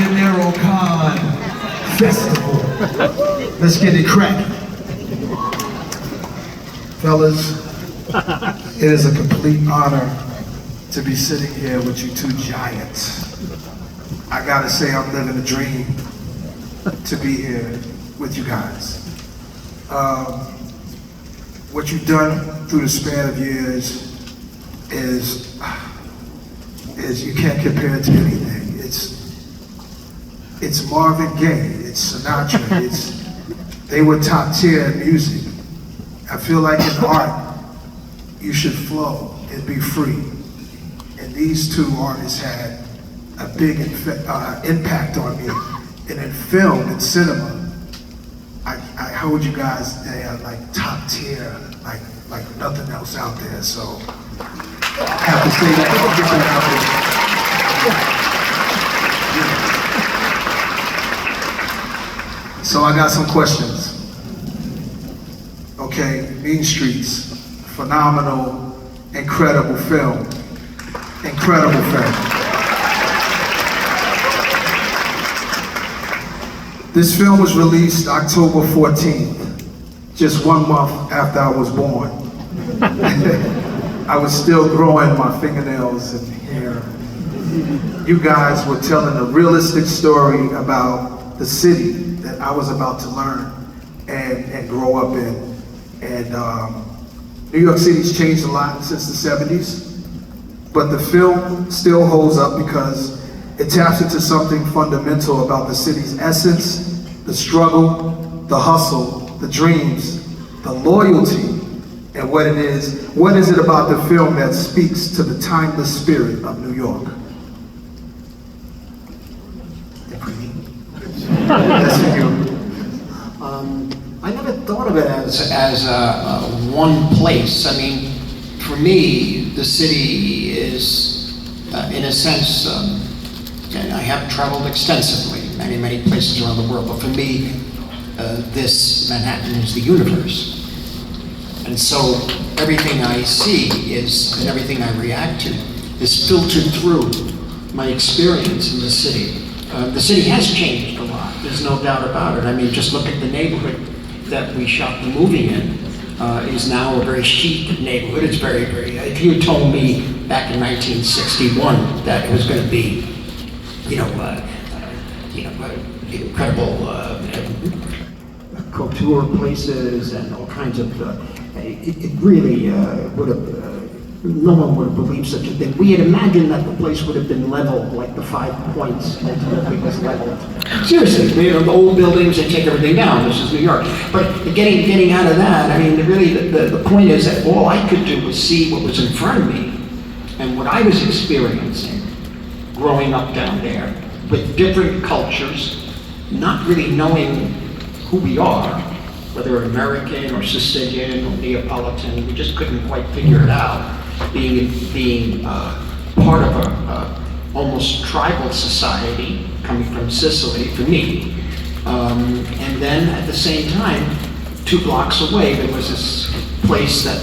De Niro Con Festival. Let's get it cracking. Fellas, it is a complete honor to be sitting here with you two giants. I gotta say, I'm living a dream to be here with you guys. What you've done through the span of years is you can't compare it to anything. It's Marvin Gaye, it's Sinatra, they were top tier in music. I feel like in art, you should flow and be free. And these two artists had a big impact on me. And in film and cinema, I hold you guys, they are like top tier, like nothing else out there. So I have to say that, get that out there. So I got some questions. Okay, Mean Streets, phenomenal, incredible film. Incredible film. This film was released October 14th, just 1 month after I was born. I was still growing my fingernails and hair. You guys were telling a realistic story about the city that I was about to learn and grow up in. And New York City's changed a lot since the 70s, but the film still holds up because it taps into something fundamental about the city's essence, the struggle, the hustle, the dreams, the loyalty, and what it is. What is it about the film that speaks to the timeless spirit of New York? That's for you. I never thought of it as one place. I mean, for me, the city is, in a sense, and I have traveled extensively, many places around the world, but for me, this Manhattan is the universe. And so everything I see and everything I react to is filtered through my experience in the city. The city has changed a lot, there's no doubt about it. I mean, just look at the neighborhood that we shot the movie in. Is now a very chic neighborhood. It's very, if you had told me back in 1961 that it was going to be, incredible couture places and all kinds of, it really would have, no one would have believed such a thing. We had imagined that the place would have been leveled, like the 5 points ultimately was leveled. Seriously, the old buildings, they take everything down. This is New York. But getting out of that, I mean, really, the point is that all I could do was see what was in front of me and what I was experiencing growing up down there with different cultures, not really knowing who we are, whether American or Sicilian or Neapolitan. We just couldn't quite figure it out. Being part of a almost tribal society coming from Sicily for me. And then at the same time, 2 blocks away, there was this place that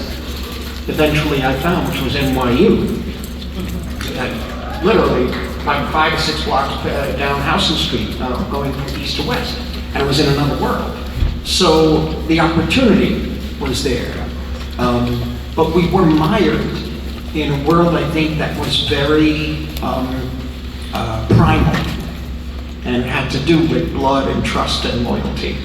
eventually I found, which was NYU. That literally about 5 or 6 blocks down Houston Street, going from east to west. And it was in another world. So the opportunity was there. But we were mired in a world, I think, that was very primal and had to do with blood and trust and loyalty.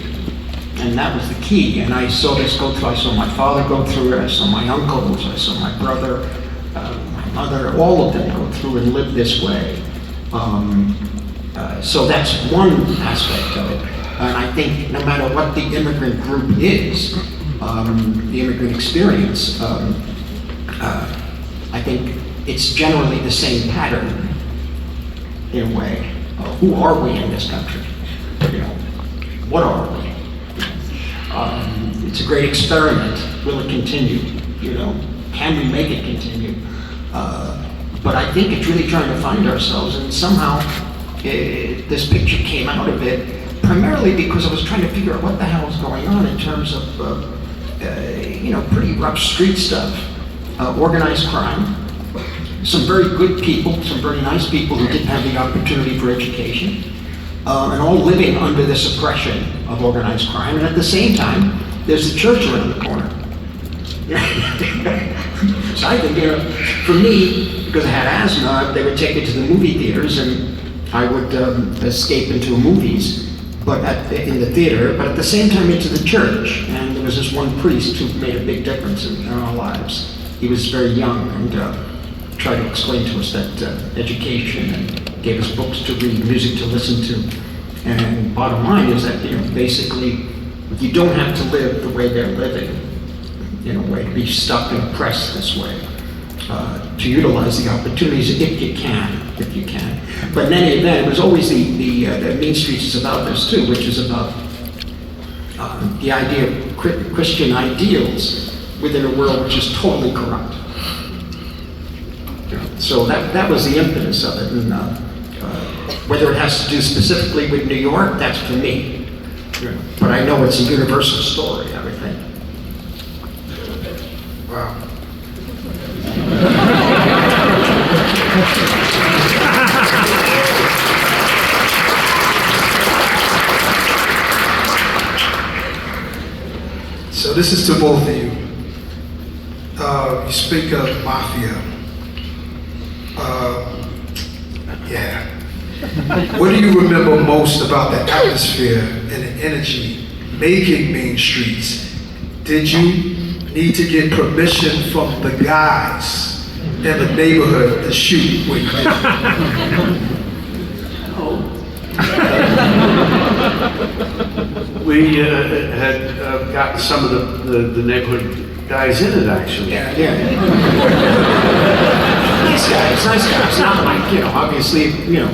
And that was the key. And I saw this go through. I saw my father go through it. I saw my uncles. I saw my brother, my mother, all of them go through and live this way. So that's one aspect of it. And I think no matter what the immigrant group is, the immigrant experience, I think it's generally the same pattern in a way. Who are we in this country? What are we? It's a great experiment. Will it continue? Can we make it continue? But I think it's really trying to find ourselves, and somehow this picture came out of it primarily because I was trying to figure out what the hell was going on in terms of pretty rough street stuff, organized crime, some very good people, some very nice people who didn't have the opportunity for education, and all living under this oppression of organized crime. And at the same time, there's the church around the corner. So I think, for me, because I had asthma, they would take me to the movie theaters, and I would escape into movies, but in the theater, but at the same time into the church. And there was this one priest who made a big difference in our lives. He was very young and tried to explain to us that education, and gave us books to read, music to listen to. And bottom line is that, basically, you don't have to live the way they're living, in a way, to be stuck and oppressed this way. To utilize the opportunities if you can. But in any event, it was always the Mean Streets is about this too, which is about the idea of Christian ideals within a world which is totally corrupt. So that was the impetus of it. And whether it has to do specifically with New York, that's for me. But I know it's a universal story, I would think. Wow. So this is to both of you. You speak of mafia. Yeah. What do you remember most about the atmosphere and the energy making Mean Streets? Did you need to get permission from the guys in the neighborhood to shoot with you? We had gotten some of the neighborhood guys in it, actually. Yeah. Nice guys. Not like, obviously,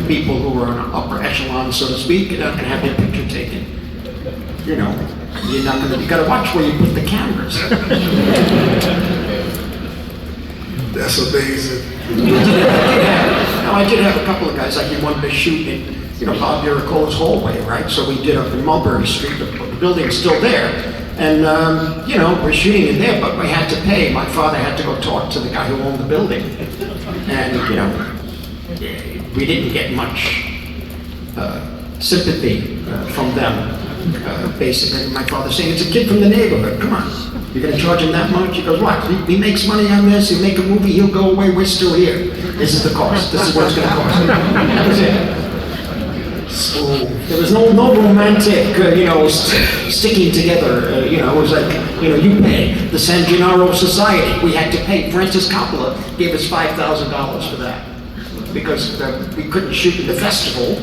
people who are on an upper echelon, so to speak, not gonna have their picture taken. You're not gonna, you gotta watch where you put the cameras. That's amazing. I did have a couple of guys, like we wanted to shoot in, Bob Miracola's hallway, right? So we did up in Mulberry Street, the building's still there. And, we're shooting in there, but we had to pay. My father had to go talk to the guy who owned the building. And, we didn't get much sympathy from them. Basically, my father saying, it's a kid from the neighborhood, come on. You're gonna charge him that much? He goes, what? He makes money on this, he'll make a movie, he'll go away, we're still here. This is the cost, this is what it's gonna cost. That was it. So there was no romantic, sticking together, it was like, you pay. The San Gennaro Society, we had to pay. Francis Coppola gave us $5,000 for that. Because we couldn't shoot in the festival,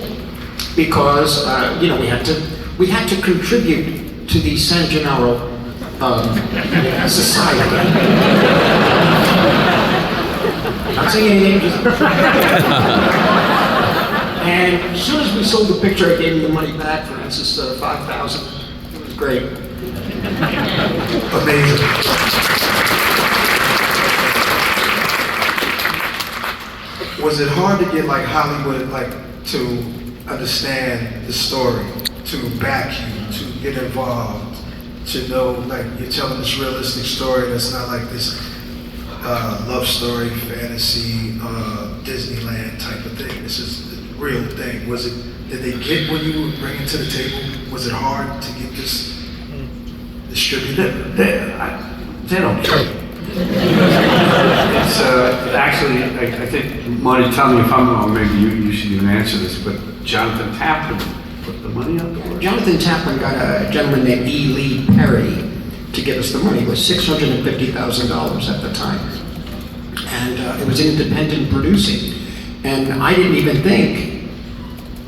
because, we had to contribute to the San Gennaro Society. Not saying anything, just... And as soon as we sold the picture, I gave him the money back, Francis, $5,000. It was great. Amazing. Was it hard to get Hollywood to understand the story, to back you, to get involved, to know you're telling this realistic story that's not like this love story, fantasy, Disneyland type of thing? This is real thing. Did they get what you were bringing to the table? Was it hard to get this distributed? They don't care. It's actually, I think, Marty, tell me if I'm wrong, maybe you should even answer this, but Jonathan Tappan put the money up for it? Jonathan Tappan got a gentleman named E. Lee Perry to give us the money. It was $650,000 at the time. And it was independent producing. And I didn't even think,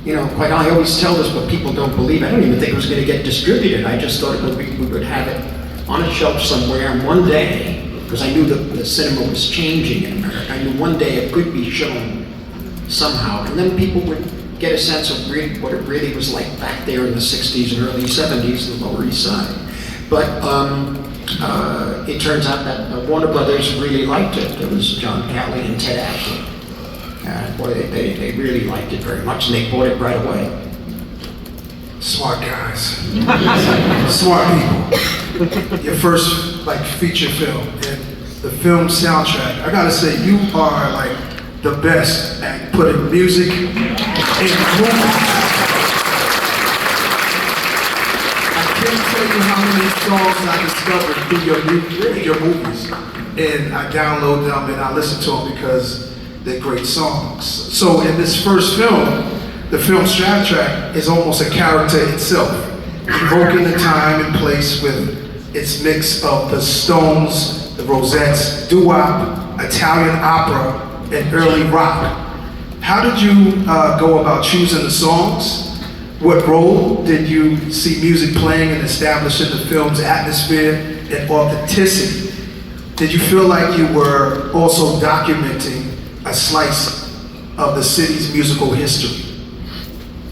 I always tell this, but people don't believe it. I don't even think it was going to get distributed. I just thought we would have it on a shelf somewhere, and one day, because I knew the cinema was changing in America, I knew one day it could be shown somehow, and then people would get a sense of what it really was like back there in the 60s and early 70s, the Lower East Side. But it turns out that Warner Brothers really liked it. It was John Calley and Ted Ashley. They really liked it very much, and they bought it right away. Smart guys. Smart people. Your first feature film and the film soundtrack. I gotta say, you are the best at putting music in movies. songs I discovered through your movies, and I download them and I listen to them because they're great songs. So in this first film, the film soundtrack is almost a character itself, evoking the time and place with its mix of the Stones, the Rosettes, doo-wop, Italian opera, and early rock. How did you go about choosing the songs? What role did you see music playing in establishing the film's atmosphere and authenticity? Did you feel like you were also documenting a slice of the city's musical history?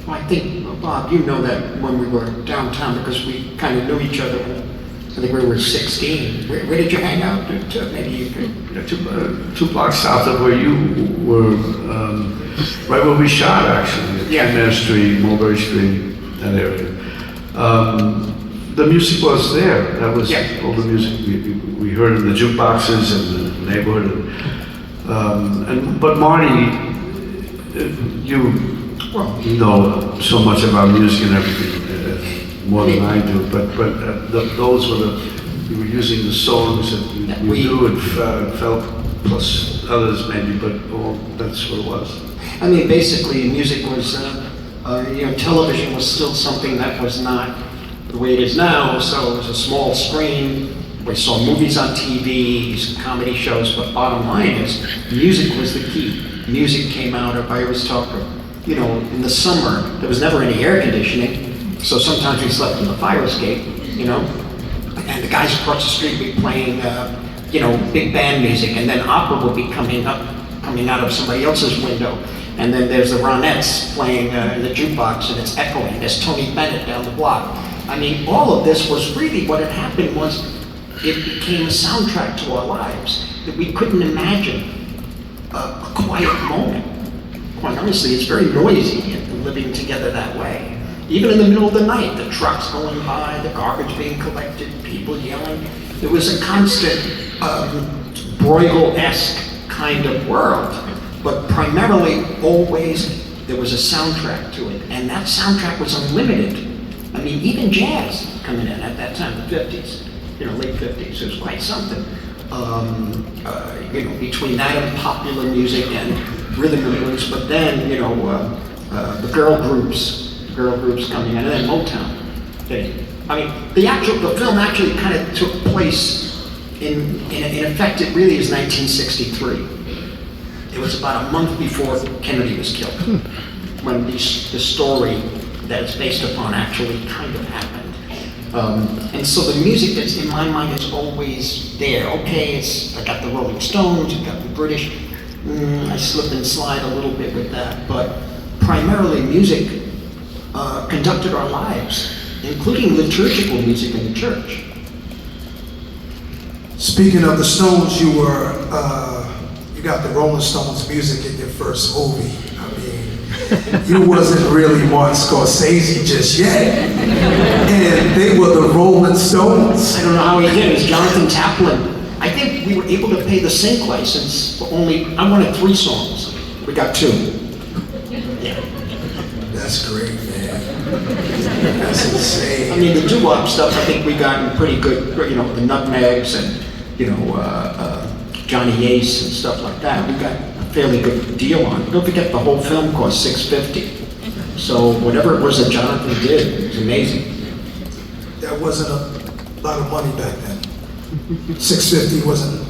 Well, I think, Bob, you know that when we were downtown, because we kind of knew each other when I think we were 16. Where did you hang out? Maybe you could... Yeah, two blocks south of where you were, right where we shot actually, at Main Street, Mulberry Street, that area. The music was there. That was all the music we heard in the jukeboxes and the neighborhood. But Marty, you know so much about music and everything, more than I do. But those were you were using the songs that we knew and felt, plus others maybe, but that's what it was. I mean, basically, music was, television was still something that was not the way it is now, so it was a small screen. We saw movies on TV, some comedy shows, but bottom line is, music was the key. Music came out of, I always talk, in the summer, there was never any air conditioning, so sometimes we slept in the fire escape, and the guys across the street would be playing, big band music, and then opera would be coming out of somebody else's window. And then there's the Ronettes playing in the jukebox, and it's echoing. There's Tony Bennett down the block. I mean, all of this was really what had happened was it became a soundtrack to our lives that we couldn't imagine a quiet moment. Quite honestly, it's very noisy living together that way. Even in the middle of the night, the trucks going by, the garbage being collected, people yelling. It was a constant Bruegel-esque kind of world, but primarily always there was a soundtrack to it, and that soundtrack was unlimited. I mean, even jazz coming in at that time, the 50s, late 50s, it was quite something. Between that and popular music and rhythm and blues, but then, the girl groups coming in, and then Motown. I mean, the film actually kind of took place in effect, it really is 1963. It was about a month before Kennedy was killed, when the story that it's based upon actually kind of happened. And so the music that's in my mind is always there. Okay, I got the Rolling Stones, I got the British, I slip and slide a little bit with that, but primarily music conducted our lives, including liturgical music in the church. Speaking of the Stones, you got the Rolling Stones music in your first movie. I mean, you wasn't really Martin Scorsese just yet, and they were the Rolling Stones. I don't know how he did. It was Jonathan Taplin. I think we were able to pay the sync license for I wanted 3 songs. We got 2. Yeah. That's great, man. That's insane. I mean, the doo-wop stuff, I think we got pretty good, the Nutmegs and, Johnny Ace and stuff like that. We got a fairly good deal on it. Don't forget the whole film cost $650. So whatever it was that Jonathan did, it was amazing. That wasn't a lot of money back then. $650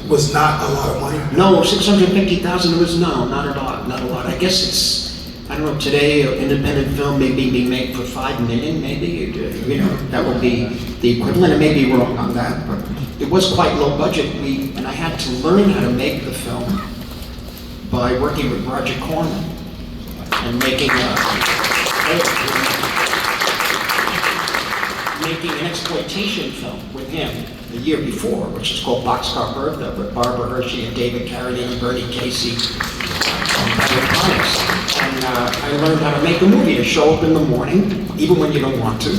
was not a lot of money. No, $650,000 was not a lot. I guess I don't know, today an independent film may be being made for $5 million, maybe, that would be the equivalent. I may be wrong on that, but it was quite low budget. And I had to learn how to make the film by working with Roger Corman and making an exploitation film with him the year before, which is called Boxcar Bertha, with Barbara Hershey and David Carradine and Bernie Casey from Comics. And I learned how to make a movie to show up in the morning, even when you don't want to.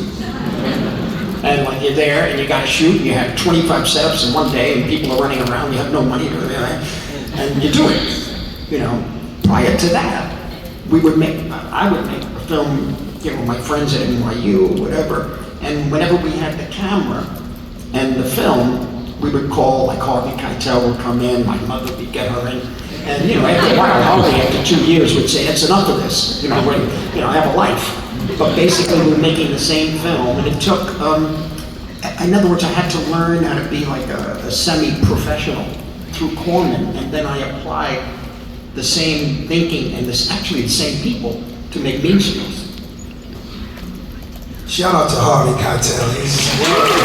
And like you're there and you got to shoot, and you have 25 setups in one day, and people are running around, you have no money, and you do it. Prior to that, I would make a film, my friends at NYU or whatever, and whenever we had the camera, And the film, we would call, like Harvey Keitel would come in, my mother would get her in, and after a while, Harvey, after 2 years, would say, "That's enough of this. I have a life." But basically, we were making the same film, and it took. In other words, I had to learn how to be like a semi-professional through Corman, and then I applied the same thinking and actually the same people to make minstrels. Shout out to Harvey Keitel. He's incredible.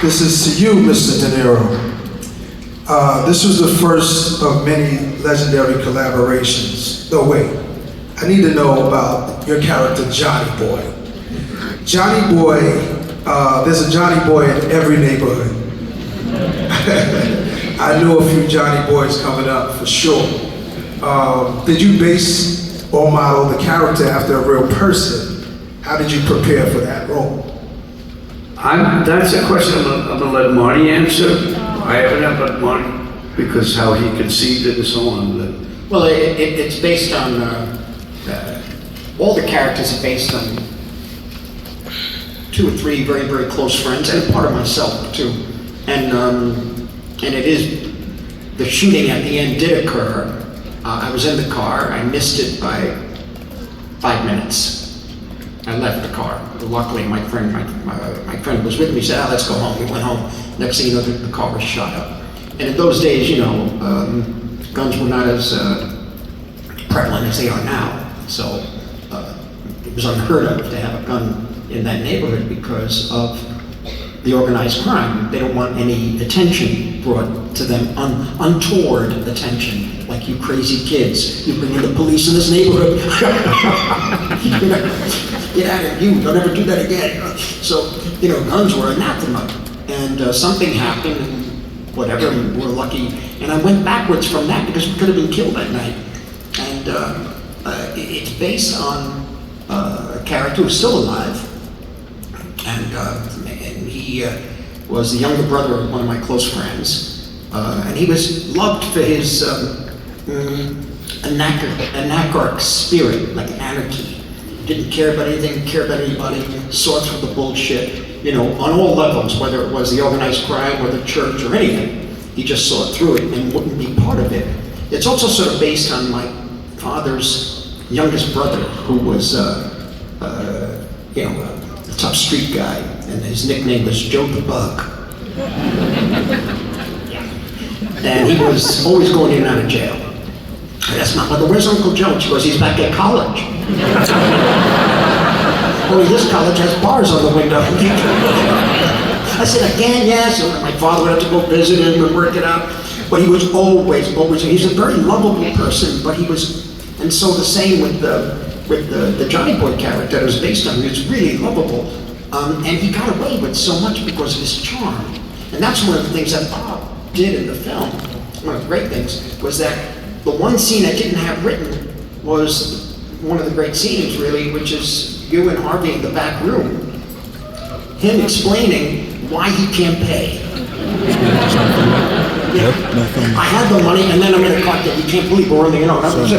This is to you, Mr. De Niro. This was the first of many legendary collaborations. No, wait. I need to know about your character, Johnny Boy. Johnny Boy, there's a Johnny Boy in every neighborhood. I knew a few Johnny Boys coming up for sure. Did you base or model the character after a real person? How did you prepare for that role? That's a question I'm gonna let Marty answer. I haven't had but Marty, because how he conceived it and so on. Well, it's based on, all the characters are based on 2 or 3 very, very close friends, and part of myself too. And it is, the shooting at the end did occur. I was in the car, I missed it by 5 minutes. I left the car. Luckily, my friend was with me. He said, "Oh, let's go home." We went home. Next thing you know, the car was shot up. And in those days, guns were not as prevalent as they are now. So it was unheard of to have a gun in that neighborhood because of the organized crime. They don't want any attention brought to them, untoward attention. Like, "You crazy kids, you bring in the police in this neighborhood." Get out of here, you, don't ever do that again. So, guns were anathema. And something happened, and whatever, and we're lucky. And I went backwards from that because we could have been killed that night. And it's based on a character who's still alive. And he was the younger brother of one of my close friends. And he was loved for his anarchic spirit, like anarchy. Didn't care about anything, didn't care about anybody, saw through the bullshit, on all levels, whether it was the organized crime or the church or anything. He just saw it through it and wouldn't be part of it. It's also sort of based on my father's youngest brother, who was, a tough street guy, and his nickname was Joe the Bug. And he was always going in and out of jail. I asked my mother, "Where's Uncle Joe?" She goes, "He's back at college." Only this college has bars on the window. I said, "Again, yes." And my father had to go visit him and work it out. But he was always, he's a very lovable person, but he was, and so the same with the Johnny Boy character that was based on him. He was really lovable. And he got away with so much because of his charm. And that's one of the things that Bob did in the film. One of the great things was that the one scene I didn't have written was one of the great scenes, really, which is you and Harvey in the back room. Him explaining why he can't pay. I had the money, and then I'm in a car that you can't believe we're only, that was it.